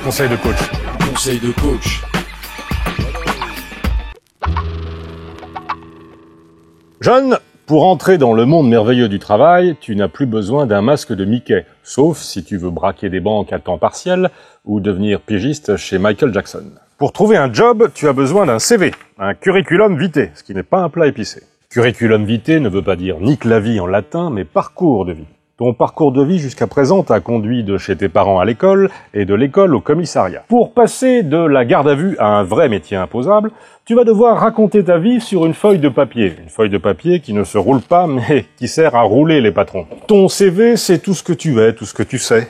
Conseil de coach. Conseil de coach. Jeune, pour entrer dans le monde merveilleux du travail, tu n'as plus besoin d'un masque de Mickey, sauf si tu veux braquer des banques à temps partiel ou devenir pigiste chez Michael Jackson. Pour trouver un job, tu as besoin d'un CV, un curriculum vitae, ce qui n'est pas un plat épicé. Curriculum vitae ne veut pas dire nique la vie en latin, mais parcours de vie. Ton parcours de vie jusqu'à présent t'a conduit de chez tes parents à l'école et de l'école au commissariat. Pour passer de la garde à vue à un vrai métier imposable, tu vas devoir raconter ta vie sur une feuille de papier. Une feuille de papier qui ne se roule pas, mais qui sert à rouler les patrons. Ton CV, c'est tout ce que tu es, tout ce que tu sais.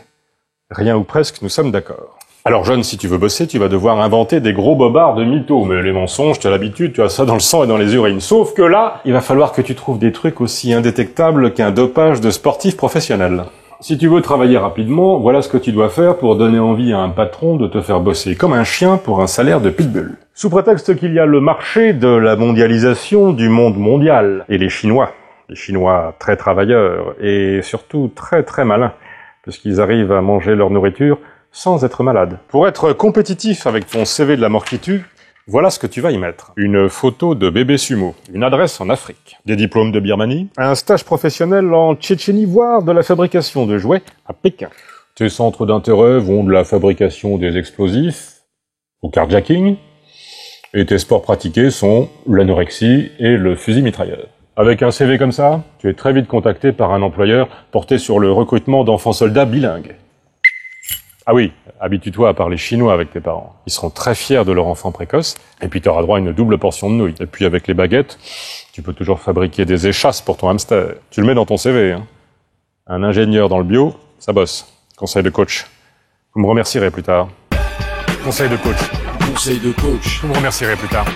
Rien ou presque, nous sommes d'accord. Alors jeune, si tu veux bosser, tu vas devoir inventer des gros bobards de mythos. Mais les mensonges, tu as l'habitude, tu as ça dans le sang et dans les urines. Sauf que là, il va falloir que tu trouves des trucs aussi indétectables qu'un dopage de sportif professionnel. Si tu veux travailler rapidement, voilà ce que tu dois faire pour donner envie à un patron de te faire bosser comme un chien pour un salaire de pitbull. Sous prétexte qu'il y a le marché de la mondialisation du monde mondial. Et les Chinois très travailleurs et surtout très très malins, puisqu'ils arrivent à manger leur nourriture sans être malade. Pour être compétitif avec ton CV de la mort qui tue, voilà ce que tu vas y mettre. Une photo de bébé sumo, une adresse en Afrique, des diplômes de Birmanie, un stage professionnel en Tchétchénie, voire de la fabrication de jouets à Pékin. Tes centres d'intérêt vont de la fabrication des explosifs au carjacking, et tes sports pratiqués sont l'anorexie et le fusil mitrailleur. Avec un CV comme ça, tu es très vite contacté par un employeur porté sur le recrutement d'enfants soldats bilingues. Ah oui, habitue-toi à parler chinois avec tes parents. Ils seront très fiers de leur enfant précoce, et puis tu auras droit à une double portion de nouilles. Et puis avec les baguettes, tu peux toujours fabriquer des échasses pour ton hamster. Tu le mets dans ton CV, hein. Un ingénieur dans le bio, ça bosse. Conseil de coach. Vous me remercierez plus tard. Conseil de coach. Conseil de coach. Vous me remercierez plus tard.